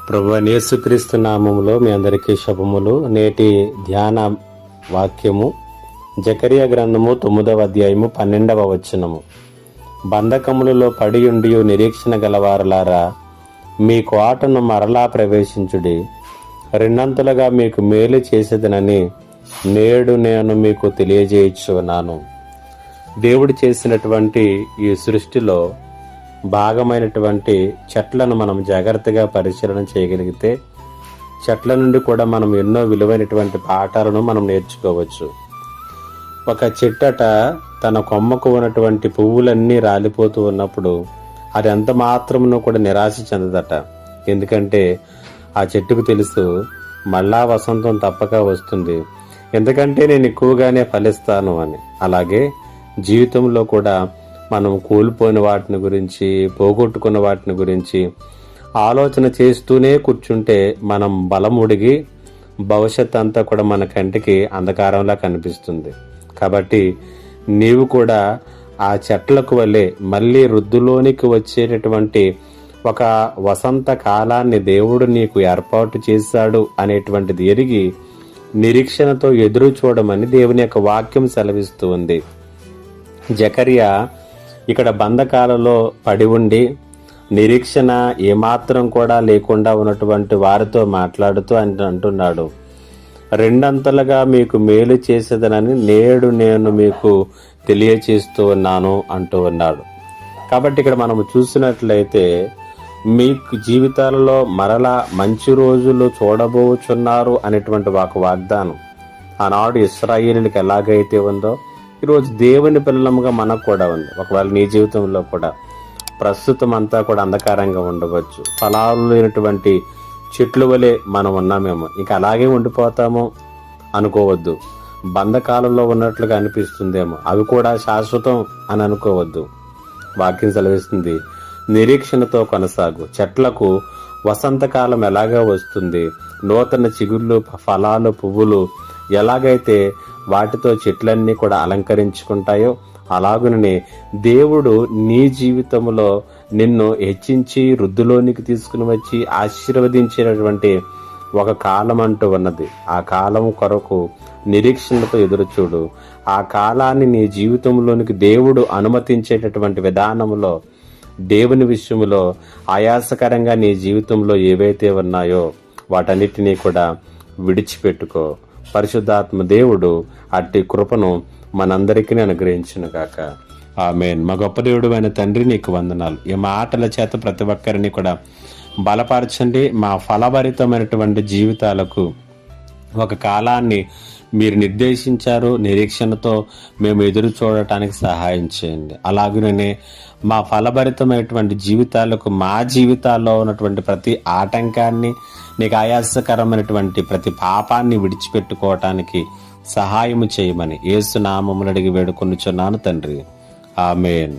ప్రభువైన యేసుక్రీస్తు నామములో మీ అందరికీ శుభములు. నేటి ధ్యాన వాక్యము జకరియా గ్రంథము 9వ అధ్యాయము 12వ వచనము. బంధకములలో పడియుండి నిరీక్షణ గలవారలారా, మీ కోటను మరలా ప్రవేశించుడి. రెండంతలుగా మీకు మేలు చేసేదనని నేడు నేను మీకు తెలియజేయుచున్నాను. దేవుడు చేసినటువంటి ఈ సృష్టిలో భాగమైనటువంటి చెట్లను మనం జాగ్రత్తగా పరిశీలన చేయగలిగితే చెట్ల నుండి కూడా మనం ఎన్నో విలువైనటువంటి పాఠాలను మనం నేర్చుకోవచ్చు. ఒక చెట్టట తన కొమ్మకు ఉన్నటువంటి పువ్వులన్నీ రాలిపోతూ ఉన్నప్పుడు అది ఎంత మాత్రమును కూడా నిరాశ చెందదట. ఎందుకంటే ఆ చెట్టుకు తెలుసు మళ్ళా వసంతం తప్పక వస్తుంది, ఎందుకంటే నేను ఎక్కువగానే ఫలిస్తాను అని. అలాగే జీవితంలో కూడా మనం కోల్పోయిన వాటిని గురించి, పోగొట్టుకున్న వాటిని గురించి ఆలోచన చేస్తూనే కూర్చుంటే మనం బలముడిగి భవిష్యత్ అంతా కూడా మన కంటికి అంధకారంలా కనిపిస్తుంది. కాబట్టి నీవు కూడా ఆ చెట్లకు వల్లే మళ్ళీ వృద్ధిలోనికి వచ్చేటటువంటి ఒక వసంత కాలాన్ని దేవుడు నీకు ఏర్పాటు చేశాడు అనేటువంటిది ఎరిగి నిరీక్షణతో ఎదురు చూడమని దేవుని యొక్క వాక్యం సెలవిస్తూ ఉంది. జకరియా ఇక్కడ బంధకాలలో పడి ఉండి నిరీక్షణ ఏమాత్రం కూడా లేకుండా ఉన్నటువంటి వారితో మాట్లాడుతూ అంటున్నాడు, రెండంతలుగా మీకు మేలు చేసేదనని నేడు నేను మీకు తెలియచేస్తూ ఉన్నాను అంటూ ఉన్నాడు. కాబట్టి ఇక్కడ మనం చూసినట్లయితే మీకు జీవితాలలో మరలా మంచి రోజులు చూడబోచున్నారు అనేటువంటి ఒక వాగ్దానం ఆనాడు ఇశ్రాయేలులకు ఎలాగైతే ఉందో ఈరోజు దేవుని పిల్లలముగా మనకు కూడా ఉంది. ఒకవేళ నీ జీవితంలో కూడా ప్రస్తుతం అంతా కూడా అంధకారంగా ఉండవచ్చు, ఫలాలు లేనటువంటి చెట్లు వలె మనం ఉన్నామేమో, ఇంకా అలాగే ఉండిపోతామో అనుకోవద్దు. బంధకాలంలో ఉన్నట్లుగా అనిపిస్తుందేమో, అవి కూడా శాశ్వతం అని అనుకోవద్దు. వాక్యం సెలవిస్తుంది, నిరీక్షణతో కొనసాగు. చెట్లకు వసంతకాలం ఎలాగా వస్తుంది, నూతన చిగుళ్ళు, ఫలాలు, పువ్వులు ఎలాగైతే వాటితో చెట్లన్నీ కూడా అలంకరించుకుంటాయో అలాగుననే దేవుడు నీ జీవితంలో నిన్ను హెచ్చించి వృద్ధిలోనికి తీసుకుని వచ్చి ఆశీర్వదించేటటువంటి ఒక కాలం అంటూ ఉన్నది. ఆ కాలం కొరకు నిరీక్షణతో ఎదురుచూడు. ఆ కాలాన్ని నీ జీవితంలోనికి దేవుడు అనుమతించేటటువంటి విధానంలో దేవుని విషయంలో ఆయాసకరంగా నీ జీవితంలో ఏవైతే ఉన్నాయో వాటన్నిటినీ కూడా విడిచిపెట్టుకో. పరిశుద్ధాత్మ దేవుడు అట్టి కృపను మనందరికీ అనుగ్రహించును గాక. ఆమేన్. మా గొప్ప దేవుడు అయిన తండ్రి, నీకు వందనాలు. ఈ మాటల చేత ప్రతి ఒక్కరిని కూడా బలపరచండి. మా ఫలభరితమైనటువంటి జీవితాలకు ఒక కాలాన్ని మీరు నిర్దేశించారు. నిరీక్షణతో మేము ఎదురు చూడటానికి సహాయం చేయండి. అలాగనే మా ఫలభరితమైనటువంటి జీవితాలకు, మా జీవితాల్లో ఉన్నటువంటి ప్రతి ఆటంకాన్ని, నీకు ఆయాసకరమైనటువంటి ప్రతి పాపాన్ని విడిచిపెట్టుకోవటానికి సహాయము చేయమని యేసు నామమున అడిగి వేడుకొనుచున్నాను తండ్రి. ఆమేన్.